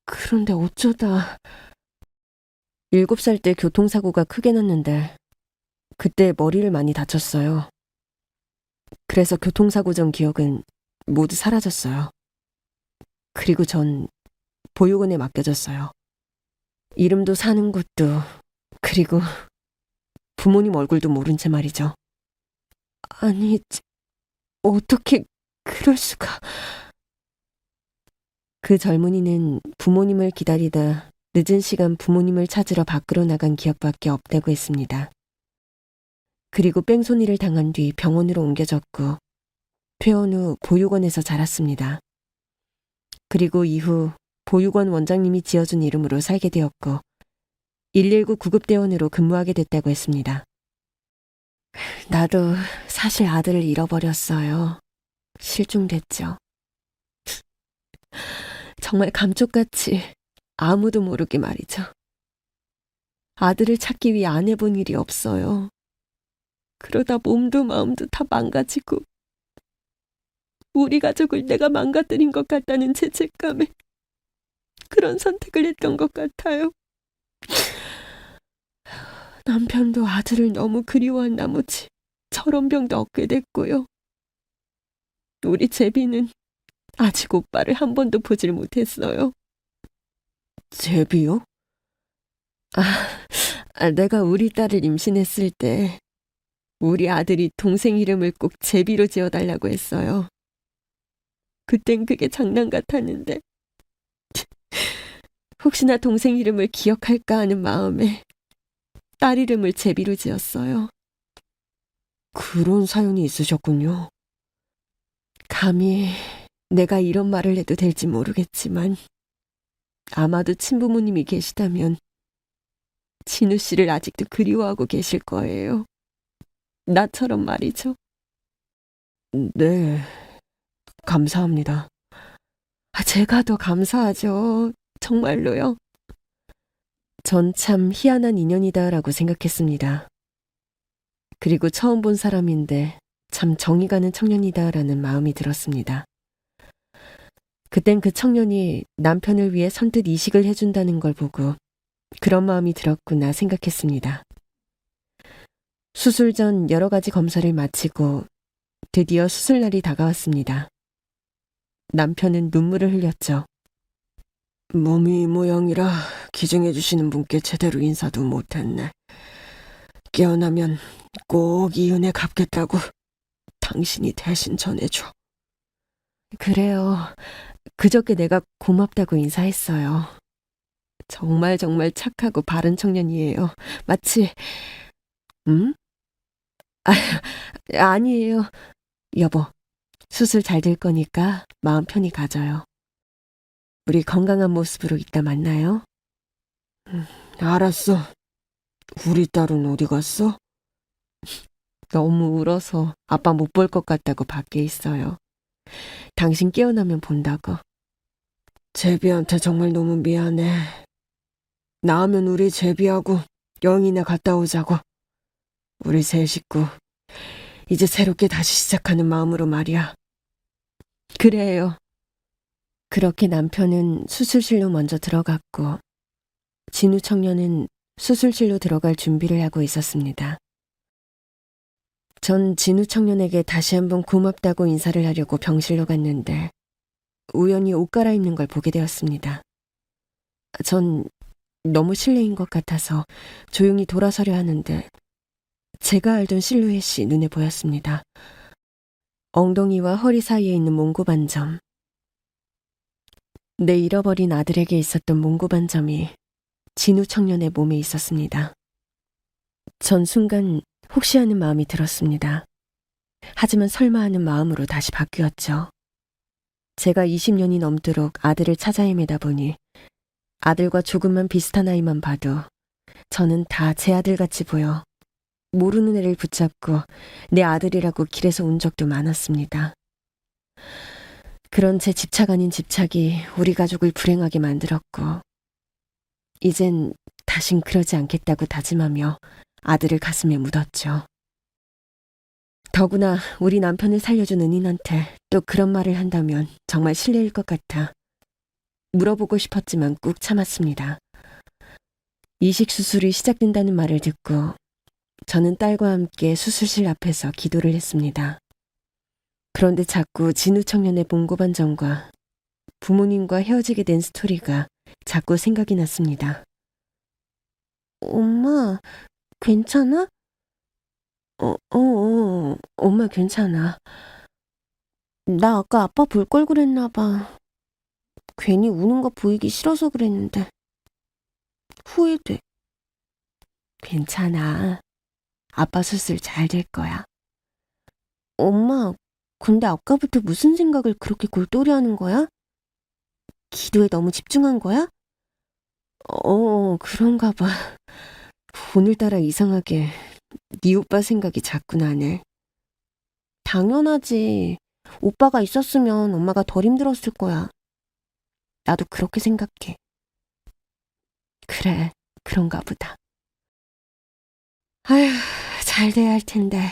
그런데 어쩌다. 7살 때 교통사고가 크게 났는데 그때 머리를 많이 다쳤어요. 그래서 교통사고 전 기억은 모두 사라졌어요. 그리고 전 보육원에 맡겨졌어요. 이름도 사는 곳도, 그리고 부모님 얼굴도 모른 채 말이죠. 아니, 어떻게 그럴 수가. 그 젊은이는 부모님을 기다리다 늦은 시간 부모님을 찾으러 밖으로 나간 기억밖에 없다고 했습니다. 그리고 뺑소니를 당한 뒤 병원으로 옮겨졌고 퇴원 후 보육원에서 자랐습니다. 그리고 이후 보육원 원장님이 지어준 이름으로 살게 되었고 119 구급대원으로 근무하게 됐다고 했습니다. 나도 사실 아들을 잃어버렸어요. 실종됐죠. 정말 감쪽같이 아무도 모르게 말이죠. 아들을 찾기 위해 안 해본 일이 없어요. 그러다 몸도 마음도 다 망가지고 우리 가족을 내가 망가뜨린 것 같다는 죄책감에 그런 선택을 했던 것 같아요. 남편도 아들을 너무 그리워한 나머지 저런 병도 얻게 됐고요. 우리 제비는 아직 오빠를 한 번도 보질 못했어요. 제비요? 내가 우리 딸을 임신했을 때 우리 아들이 동생 이름을 꼭 제비로 지어달라고 했어요. 그땐 그게 장난 같았는데 혹시나 동생 이름을 기억할까 하는 마음에 딸 이름을 제비로 지었어요. 그런 사연이 있으셨군요. 감히 내가 이런 말을 해도 될지 모르겠지만 아마도 친부모님이 계시다면 진우 씨를 아직도 그리워하고 계실 거예요. 나처럼 말이죠. 네, 감사합니다. 제가 더 감사하죠. 정말로요. 전 참 희한한 인연이다라고 생각했습니다. 그리고 처음 본 사람인데 참 정이 가는 청년이다라는 마음이 들었습니다. 그땐 그 청년이 남편을 위해 선뜻 이식을 해준다는 걸 보고 그런 마음이 들었구나 생각했습니다. 수술 전 여러 가지 검사를 마치고 드디어 수술날이 다가왔습니다. 남편은 눈물을 흘렸죠. 몸이 이 모양이라 기증해주시는 분께 제대로 인사도 못했네. 깨어나면 꼭 이 은혜 갚겠다고 당신이 대신 전해줘. 그래요. 그저께 내가 고맙다고 인사했어요. 정말 정말 착하고 바른 청년이에요. 마치 아니에요. 여보, 수술 잘 될 거니까 마음 편히 가져요. 우리 건강한 모습으로 이따 만나요. 알았어. 우리 딸은 어디 갔어? 너무 울어서 아빠 못 볼 것 같다고 밖에 있어요. 당신 깨어나면 본다고. 제비한테 정말 너무 미안해. 나으면 우리 제비하고 여행이나 갔다 오자고. 우리 세 식구 이제 새롭게 다시 시작하는 마음으로 말이야. 그래요. 그렇게 남편은 수술실로 먼저 들어갔고 진우 청년은 수술실로 들어갈 준비를 하고 있었습니다. 전 진우 청년에게 다시 한번 고맙다고 인사를 하려고 병실로 갔는데 우연히 옷 갈아입는 걸 보게 되었습니다. 전 너무 실례인 것 같아서 조용히 돌아서려 하는데 제가 알던 실루엣이 눈에 보였습니다. 엉덩이와 허리 사이에 있는 몽고 반점. 내 잃어버린 아들에게 있었던 몽고 반점이 진우 청년의 몸에 있었습니다. 전 순간 혹시 하는 마음이 들었습니다. 하지만 설마 하는 마음으로 다시 바뀌었죠. 제가 20년이 넘도록 아들을 찾아 헤매다 보니 아들과 조금만 비슷한 아이만 봐도 저는 다 제 아들같이 보여 모르는 애를 붙잡고 내 아들이라고 길에서 운 적도 많았습니다. 그런 제 집착 아닌 집착이 우리 가족을 불행하게 만들었고 이젠 다신 그러지 않겠다고 다짐하며 아들을 가슴에 묻었죠. 더구나 우리 남편을 살려준 은인한테 또 그런 말을 한다면 정말 실례일 것 같아 물어보고 싶었지만 꾹 참았습니다. 이식 수술이 시작된다는 말을 듣고 저는 딸과 함께 수술실 앞에서 기도를 했습니다. 그런데 자꾸 진우 청년의 몽고 반점과 부모님과 헤어지게 된 스토리가 자꾸 생각이 났습니다. 엄마, 괜찮아? 엄마 괜찮아. 나 아까 아빠 볼 걸 그랬나 봐. 괜히 우는 거 보이기 싫어서 그랬는데. 후회돼. 괜찮아. 아빠 수술 잘 될 거야. 엄마, 근데 아까부터 무슨 생각을 그렇게 골똘히 하는 거야? 기도에 너무 집중한 거야? 그런가 봐. 오늘따라 이상하게 네 오빠 생각이 자꾸 나네. 당연하지. 오빠가 있었으면 엄마가 덜 힘들었을 거야. 나도 그렇게 생각해. 그래, 그런가 보다. 아휴, 잘 돼야 할 텐데.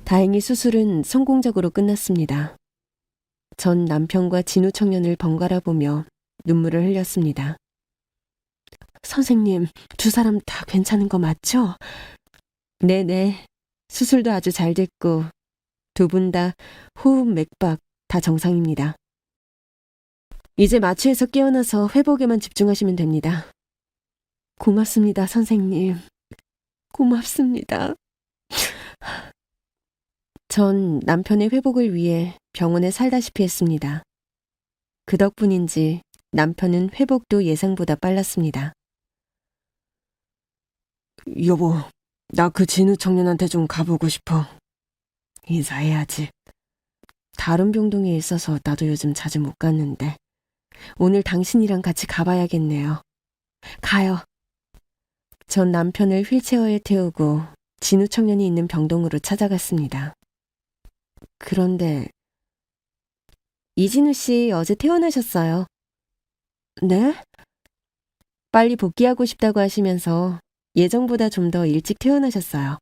다행히 수술은 성공적으로 끝났습니다. 전 남편과 진우 청년을 번갈아 보며 눈물을 흘렸습니다. 선생님, 두 사람 다 괜찮은 거 맞죠? 네네. 수술도 아주 잘 됐고 두 분 다 호흡, 맥박 다 정상입니다. 이제 마취에서 깨어나서 회복에만 집중하시면 됩니다. 고맙습니다, 선생님. 고맙습니다. 전 남편의 회복을 위해 병원에 살다시피 했습니다. 그 덕분인지 남편은 회복도 예상보다 빨랐습니다. 여보, 나 그 진우 청년한테 좀 가보고 싶어. 인사해야지. 다른 병동에 있어서 나도 요즘 자주 못 갔는데 오늘 당신이랑 같이 가봐야겠네요. 가요. 전 남편을 휠체어에 태우고 진우 청년이 있는 병동으로 찾아갔습니다. 그런데 이진우 씨 어제 퇴원하셨어요. 네? 빨리 복귀하고 싶다고 하시면서 예정보다 좀 더 일찍 퇴원하셨어요.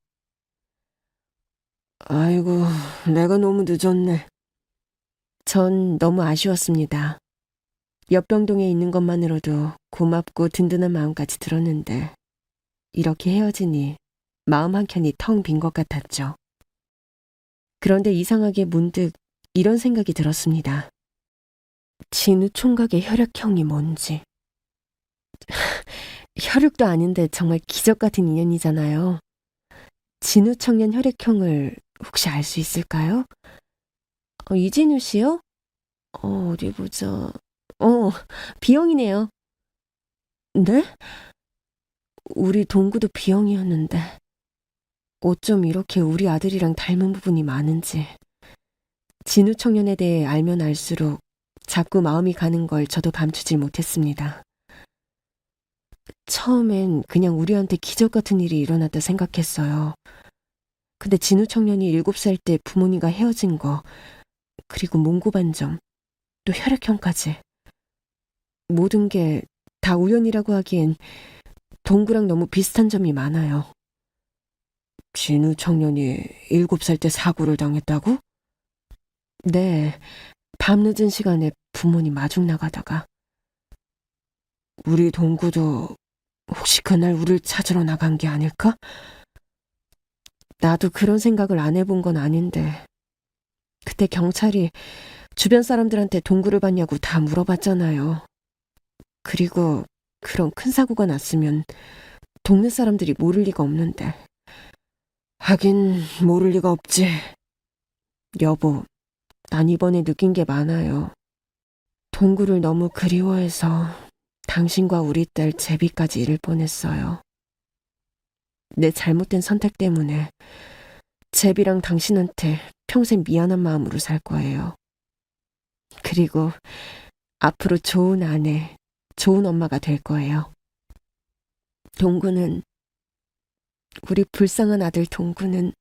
아이고, 내가 너무 늦었네. 전 너무 아쉬웠습니다. 옆 병동에 있는 것만으로도 고맙고 든든한 마음까지 들었는데 이렇게 헤어지니 마음 한켠이 텅 빈 것 같았죠. 그런데 이상하게 문득 이런 생각이 들었습니다. 진우 총각의 혈액형이 뭔지. 혈육도 아닌데 정말 기적 같은 인연이잖아요. 진우 청년 혈액형을 혹시 알 수 있을까요? 이진우 씨요? 어디 보자. B형이네요. 네? 우리 동구도 B형이었는데 어쩜 이렇게 우리 아들이랑 닮은 부분이 많은지. 진우 청년에 대해 알면 알수록 자꾸 마음이 가는 걸 저도 감추질 못했습니다. 처음엔 그냥 우리한테 기적 같은 일이 일어났다 생각했어요. 근데 진우 청년이 7살 때 부모님과 헤어진 거, 그리고 몽고반점, 또 혈액형까지. 모든 게 다 우연이라고 하기엔 동구랑 너무 비슷한 점이 많아요. 진우 청년이 7살 때 사고를 당했다고? 네, 밤늦은 시간에 부모님 마중 나가다가. 우리 동구도 혹시 그날 우릴 찾으러 나간 게 아닐까? 나도 그런 생각을 안 해본 건 아닌데 그때 경찰이 주변 사람들한테 동구를 봤냐고 다 물어봤잖아요. 그리고 그런 큰 사고가 났으면 동네 사람들이 모를 리가 없는데. 하긴 모를 리가 없지. 여보, 난 이번에 느낀 게 많아요. 동구를 너무 그리워해서 당신과 우리 딸 제비까지 잃을 뻔했어요. 내 잘못된 선택 때문에 제비랑 당신한테 평생 미안한 마음으로 살 거예요. 그리고 앞으로 좋은 아내, 좋은 엄마가 될 거예요. 동구는, 우리 불쌍한 아들 동구는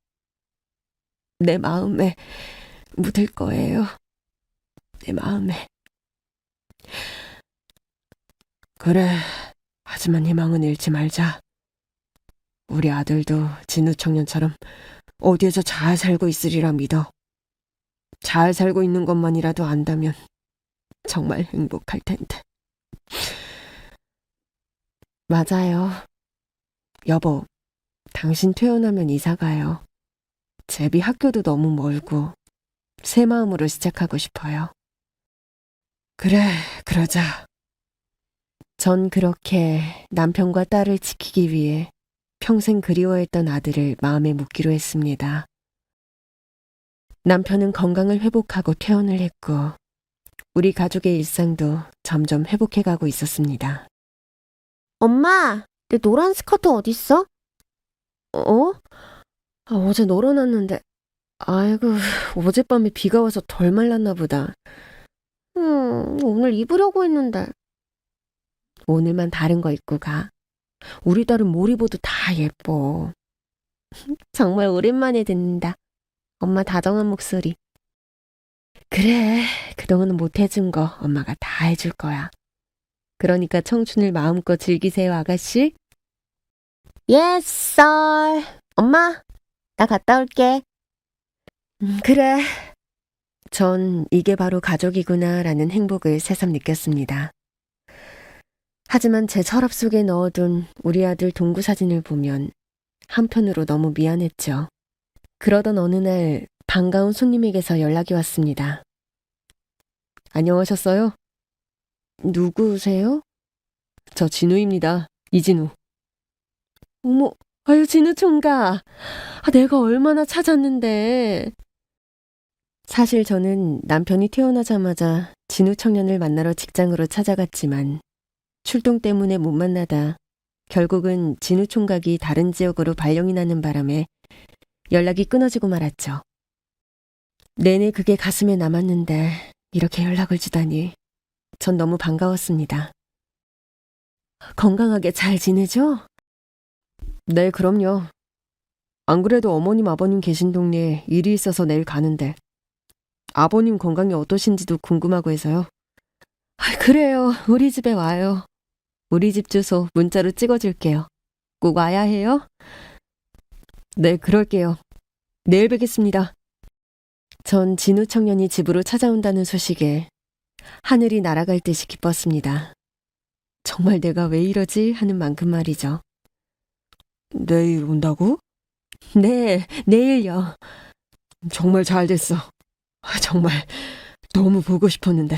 내 마음에 묻을 거예요. 내 마음에. 그래, 하지만 희망은 잃지 말자. 우리 아들도 진우 청년처럼 어디에서 잘 살고 있으리라 믿어. 잘 살고 있는 것만이라도 안다면 정말 행복할 텐데. 맞아요. 여보, 당신 퇴원하면 이사 가요. 제비 학교도 너무 멀고 새 마음으로 시작하고 싶어요. 그래, 그러자. 전 그렇게 남편과 딸을 지키기 위해 평생 그리워했던 아들을 마음에 묻기로 했습니다. 남편은 건강을 회복하고 퇴원을 했고 우리 가족의 일상도 점점 회복해가고 있었습니다. 엄마, 내 노란 스커트 어딨어? 어? 어제 널어놨는데, 아이고, 어젯밤에 비가 와서 덜 말랐나 보다. 오늘 입으려고 했는데. 오늘만 다른 거 입고 가. 우리 딸은 뭘 입어도 다 예뻐. 정말 오랜만에 듣는다. 엄마 다정한 목소리. 그래, 그동안 못 해준 거 엄마가 다 해줄 거야. 그러니까 청춘을 마음껏 즐기세요, 아가씨. Yes, sir. 엄마, 나 갔다 올게. 그래. 전 이게 바로 가족이구나 라는 행복을 새삼 느꼈습니다. 하지만 제 서랍 속에 넣어둔 우리 아들 동구 사진을 보면 한편으로 너무 미안했죠. 그러던 어느 날 반가운 손님에게서 연락이 왔습니다. 안녕하셨어요? 누구세요? 저 진우입니다. 이진우. 어머, 아유 진우 총각. 내가 얼마나 찾았는데. 사실 저는 남편이 태어나자마자 진우 청년을 만나러 직장으로 찾아갔지만 출동 때문에 못 만나다 결국은 진우 총각이 다른 지역으로 발령이 나는 바람에 연락이 끊어지고 말았죠. 내내 그게 가슴에 남았는데 이렇게 연락을 주다니 전 너무 반가웠습니다. 건강하게 잘 지내죠? 네, 그럼요. 안 그래도 어머님 아버님 계신 동네에 일이 있어서 내일 가는데 아버님 건강이 어떠신지도 궁금하고 해서요. 그래요. 우리 집에 와요. 우리 집 주소 문자로 찍어줄게요. 꼭 와야 해요? 네, 그럴게요. 내일 뵙겠습니다. 전 진우 청년이 집으로 찾아온다는 소식에 하늘이 날아갈 듯이 기뻤습니다. 정말 내가 왜 이러지 하는 만큼 말이죠. 내일 온다고? 네, 내일요. 정말 잘 됐어. 정말 너무 보고 싶었는데.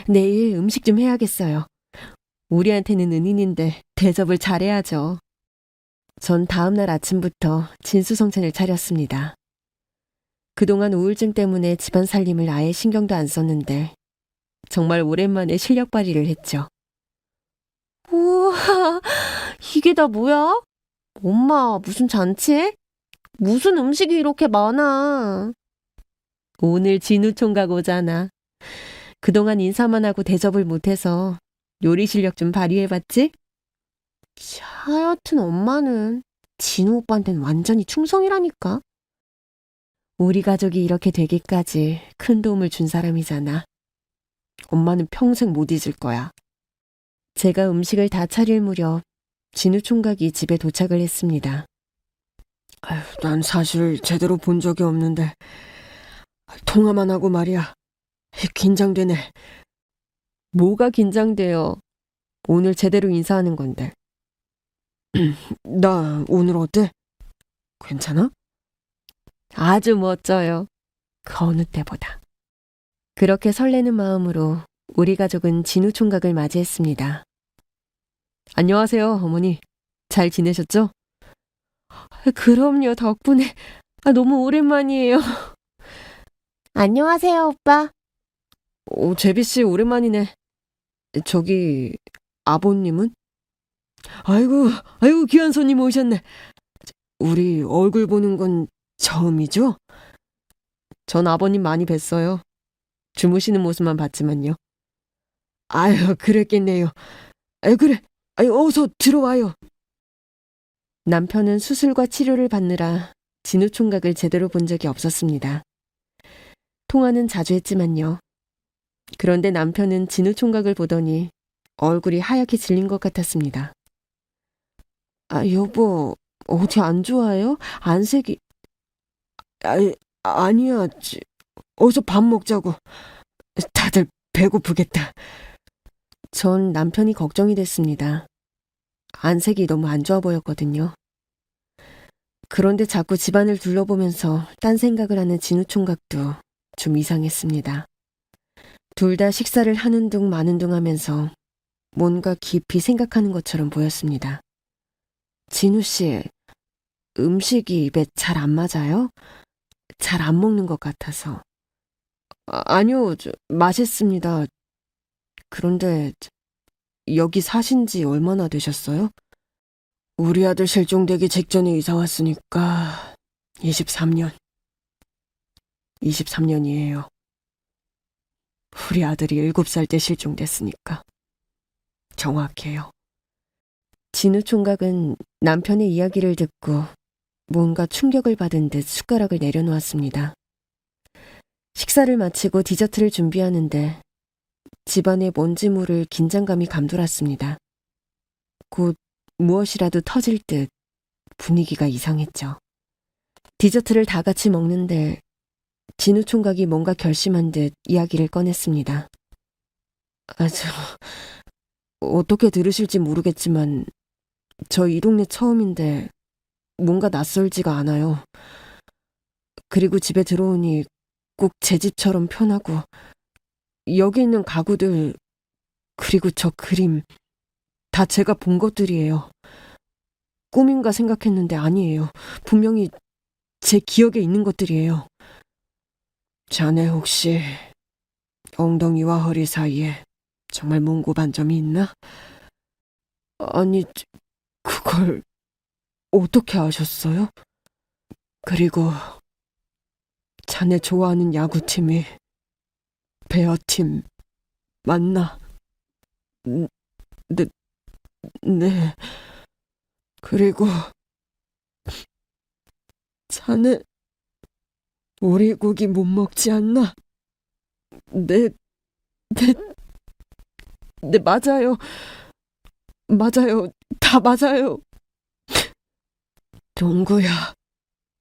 내일 음식 좀 해야겠어요. 우리한테는 은인인데 대접을 잘해야죠. 전 다음날 아침부터 진수성찬을 차렸습니다. 그동안 우울증 때문에 집안 살림을 아예 신경도 안 썼는데 정말 오랜만에 실력 발휘를 했죠. 우와, 이게 다 뭐야? 엄마, 무슨 잔치? 무슨 음식이 이렇게 많아? 오늘 진우 총각 오잖아. 그동안 인사만 하고 대접을 못해서 요리 실력 좀 발휘해봤지? 하여튼 엄마는 진우 오빠한테는 완전히 충성이라니까. 우리 가족이 이렇게 되기까지 큰 도움을 준 사람이잖아. 엄마는 평생 못 잊을 거야. 제가 음식을 다 차릴 무렵 진우 총각이 집에 도착을 했습니다. 난 사실 제대로 본 적이 없는데 통화만 하고 말이야. 긴장되네. 뭐가 긴장돼요? 오늘 제대로 인사하는 건데. 나 오늘 어때? 괜찮아? 아주 멋져요. 그 어느 때보다. 그렇게 설레는 마음으로 우리 가족은 진우 총각을 맞이했습니다. 안녕하세요, 어머니. 잘 지내셨죠? 그럼요, 덕분에. 너무 오랜만이에요. 안녕하세요, 오빠. 제비씨 오랜만이네. 저기, 아버님은? 아이고, 귀한 손님 오셨네. 우리 얼굴 보는 건 처음이죠? 전 아버님 많이 뵀어요. 주무시는 모습만 봤지만요. 아유, 그랬겠네요. 그래. 어서 들어와요. 남편은 수술과 치료를 받느라 진우 총각을 제대로 본 적이 없었습니다. 통화는 자주 했지만요. 그런데 남편은 진우 총각을 보더니 얼굴이 하얗게 질린 것 같았습니다. 여보, 어디 안 좋아요? 안색이... 아니야. 어서 밥 먹자고. 다들 배고프겠다. 전 남편이 걱정이 됐습니다. 안색이 너무 안 좋아 보였거든요. 그런데 자꾸 집안을 둘러보면서 딴 생각을 하는 진우 총각도 좀 이상했습니다. 둘 다 식사를 하는 둥 마는 둥 하면서 뭔가 깊이 생각하는 것처럼 보였습니다. 진우 씨, 음식이 입에 잘 안 맞아요? 잘 안 먹는 것 같아서. 아니요, 맛있습니다. 그런데 여기 사신 지 얼마나 되셨어요? 우리 아들 실종되기 직전에 이사 왔으니까 23년. 23년이에요. 우리 아들이 7살 때 실종됐으니까. 정확해요. 진우 총각은 남편의 이야기를 듣고 뭔가 충격을 받은 듯 숟가락을 내려놓았습니다. 식사를 마치고 디저트를 준비하는데 집안에 뭔지 모를 긴장감이 감돌았습니다. 곧 무엇이라도 터질 듯 분위기가 이상했죠. 디저트를 다 같이 먹는데 진우 총각이 뭔가 결심한 듯 이야기를 꺼냈습니다. 어떻게 들으실지 모르겠지만 저 이 동네 처음인데 뭔가 낯설지가 않아요. 그리고 집에 들어오니 꼭 제 집처럼 편하고 여기 있는 가구들 그리고 저 그림 다 제가 본 것들이에요. 꿈인가 생각했는데 아니에요. 분명히 제 기억에 있는 것들이에요. 자네 혹시 엉덩이와 허리 사이에 정말 몽고 반점이 있나? 아니, 그걸 어떻게 아셨어요? 그리고 자네 좋아하는 야구팀이 베어팀 맞나? 네, 네. 그리고 자네 오리고기 못 먹지 않나? 네, 네, 네, 맞아요. 맞아요. 다 맞아요. 동구야.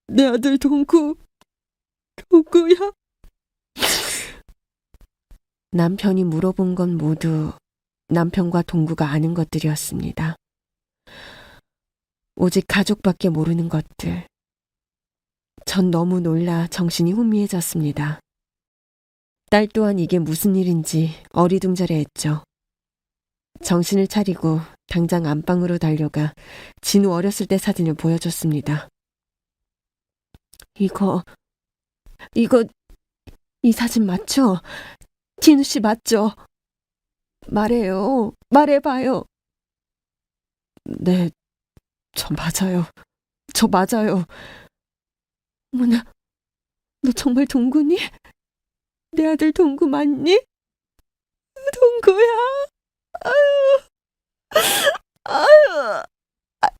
내 아들 동구야. 남편이 물어본 건 모두 남편과 동구가 아는 것들이었습니다. 오직 가족밖에 모르는 것들. 전 너무 놀라 정신이 혼미해졌습니다. 딸 또한 이게 무슨 일인지 어리둥절해했죠. 정신을 차리고 당장 안방으로 달려가 진우 어렸을 때 사진을 보여줬습니다. 이 사진 맞죠? 진우 씨 맞죠? 말해요. 말해봐요. 네, 저 맞아요. 저 맞아요. 어머나, 너 정말 동구니? 내 아들 동구 맞니? 동구야. 아유,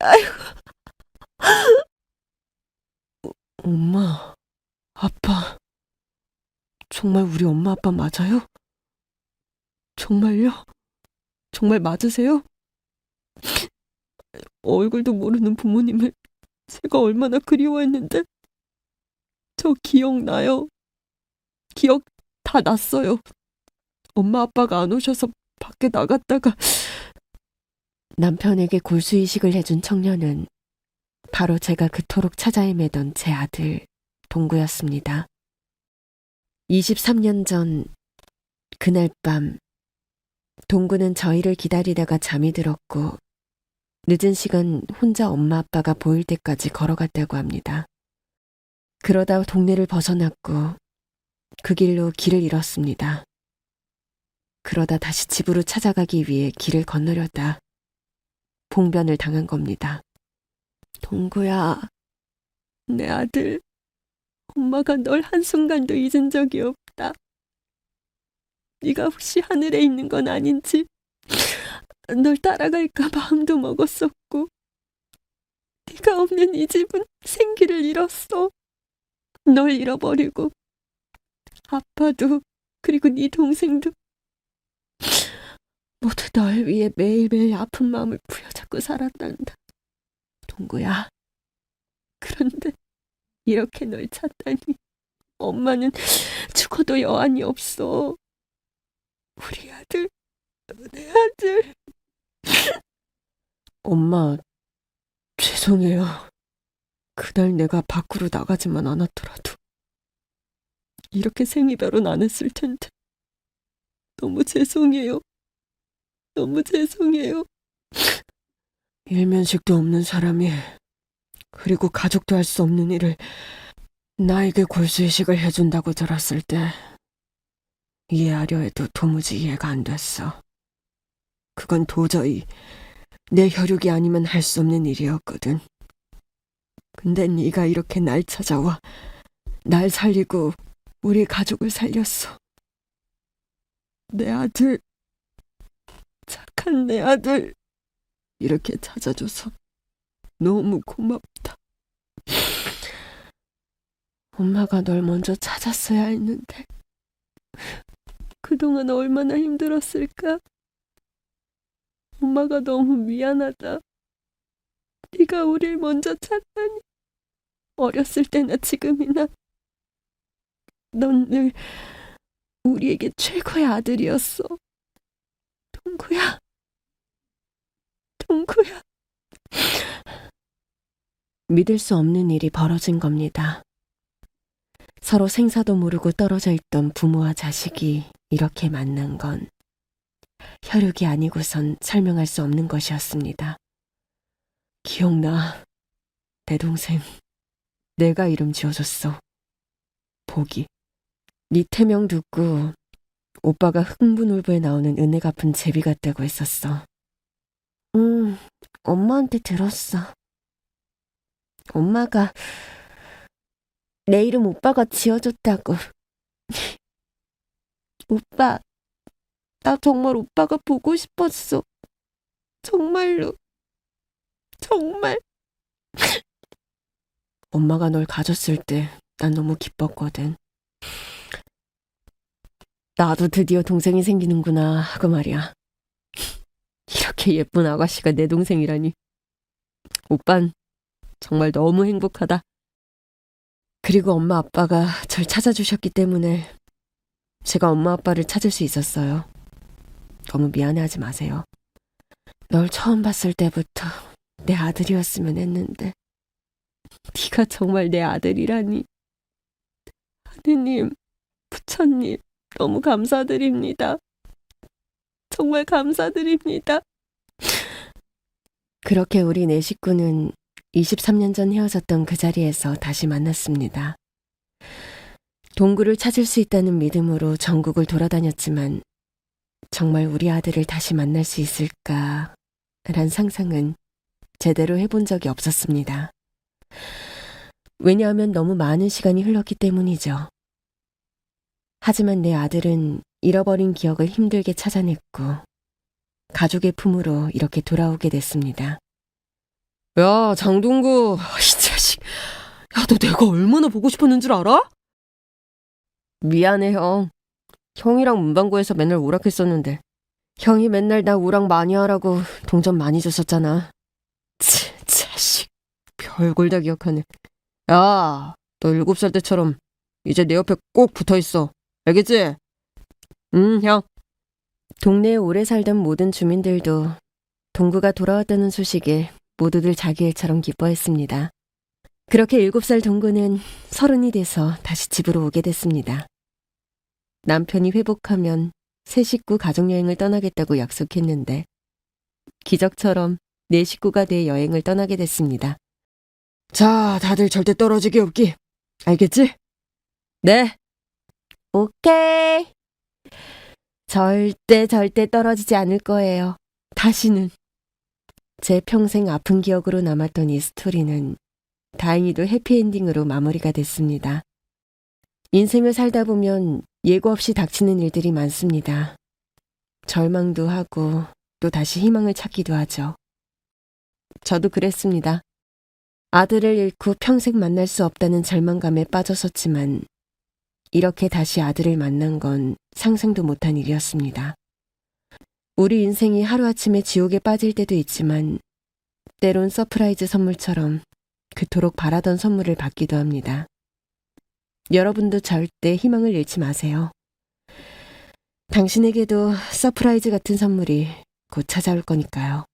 아유. 엄마, 아빠, 정말 우리 엄마 아빠 맞아요? 정말요? 정말 맞으세요? 얼굴도 모르는 부모님을 제가 얼마나 그리워했는데 저 기억나요. 기억 다 났어요. 엄마 아빠가 안 오셔서 밖에 나갔다가 남편에게 골수이식을 해준 청년은 바로 제가 그토록 찾아 헤매던 제 아들 동구였습니다. 23년 전 그날 밤 동구는 저희를 기다리다가 잠이 들었고 늦은 시간 혼자 엄마 아빠가 보일 때까지 걸어갔다고 합니다. 그러다 동네를 벗어났고 그 길로 길을 잃었습니다. 그러다 다시 집으로 찾아가기 위해 길을 건너려다 봉변을 당한 겁니다. 동구야, 내 아들, 엄마가 널 한순간도 잊은 적이 없다. 네가 혹시 하늘에 있는 건 아닌지 널 따라갈까 마음도 먹었었고 네가 없는 이 집은 생기를 잃었어. 널 잃어버리고 아빠도 그리고 네 동생도 모두 널 위해 매일매일 아픈 마음을 부여잡고 살았단다. 동구야, 그런데 이렇게 널 찾다니 엄마는 죽어도 여한이 없어. 우리 아들, 내 아들. 엄마, 죄송해요. 그날 내가 밖으로 나가지만 않았더라도 이렇게 생이별은 안 했을 텐데. 너무 죄송해요. 너무 죄송해요. 일면식도 없는 사람이 그리고 가족도 할 수 없는 일을 나에게 골수이식을 해준다고 들었을 때 이해하려 해도 도무지 이해가 안 됐어. 그건 도저히 내 혈육이 아니면 할 수 없는 일이었거든. 근데 네가 이렇게 날 찾아와 날 살리고 우리 가족을 살렸어. 내 아들, 착한 내 아들, 이렇게 찾아줘서 너무 고맙다. 엄마가 널 먼저 찾았어야 했는데 그동안 얼마나 힘들었을까? 엄마가 너무 미안하다. 네가 우릴 먼저 찾다니. 어렸을 때나 지금이나 넌 늘 우리에게 최고의 아들이었어. 동구야, 동구야. 믿을 수 없는 일이 벌어진 겁니다. 서로 생사도 모르고 떨어져 있던 부모와 자식이 이렇게 만난 건 혈육이 아니고선 설명할 수 없는 것이었습니다. 기억나. 내 동생, 내가 이름 지어줬어. 복이. 네 태명 듣고 오빠가 흥분울부에 나오는 은혜 갚은 제비 같다고 했었어. 엄마한테 들었어. 엄마가 내 이름 오빠가 지어줬다고. 오빠, 나 정말 오빠가 보고 싶었어. 정말로. 정말. 엄마가 널 가졌을 때 난 너무 기뻤거든. 나도 드디어 동생이 생기는구나 하고 말이야. 이렇게 예쁜 아가씨가 내 동생이라니. 오빤 정말 너무 행복하다. 그리고 엄마 아빠가 절 찾아주셨기 때문에 제가 엄마 아빠를 찾을 수 있었어요. 너무 미안해하지 마세요. 널 처음 봤을 때부터 내 아들이었으면 했는데 네가 정말 내 아들이라니. 하느님, 부처님, 너무 감사드립니다. 정말 감사드립니다. 그렇게 우리 네 식구는 23년 전 헤어졌던 그 자리에서 다시 만났습니다. 동구를 찾을 수 있다는 믿음으로 전국을 돌아다녔지만 정말 우리 아들을 다시 만날 수 있을까란 상상은 제대로 해본 적이 없었습니다. 왜냐하면 너무 많은 시간이 흘렀기 때문이죠. 하지만 내 아들은 잃어버린 기억을 힘들게 찾아냈고 가족의 품으로 이렇게 돌아오게 됐습니다. 야, 장동구, 이 자식. 야, 너 내가 얼마나 보고 싶었는 줄 알아? 미안해, 형. 형이랑 문방구에서 맨날 오락했었는데 형이 맨날 나 오락 많이 하라고 동전 많이 줬었잖아. 자식. 별걸 다 기억하네. 야, 너 7살 때처럼 이제 내 옆에 꼭 붙어있어. 알겠지? 응, 형. 동네에 오래 살던 모든 주민들도 동구가 돌아왔다는 소식에 모두들 자기 일처럼 기뻐했습니다. 그렇게 7살 동구는 30이 돼서 다시 집으로 오게 됐습니다. 남편이 회복하면 새 식구 가족여행을 떠나겠다고 약속했는데 기적처럼 4식구가 돼 여행을 떠나게 됐습니다. 자, 다들 절대 떨어지기 없기. 알겠지? 네. 오케이. 절대 떨어지지 않을 거예요. 다시는. 제 평생 아픈 기억으로 남았던 이 스토리는 다행히도 해피엔딩으로 마무리가 됐습니다. 인생을 살다 보면 예고 없이 닥치는 일들이 많습니다. 절망도 하고 또 다시 희망을 찾기도 하죠. 저도 그랬습니다. 아들을 잃고 평생 만날 수 없다는 절망감에 빠졌었지만 이렇게 다시 아들을 만난 건 상상도 못한 일이었습니다. 우리 인생이 하루아침에 지옥에 빠질 때도 있지만 때론 서프라이즈 선물처럼 그토록 바라던 선물을 받기도 합니다. 여러분도 절대 희망을 잃지 마세요. 당신에게도 서프라이즈 같은 선물이 곧 찾아올 거니까요.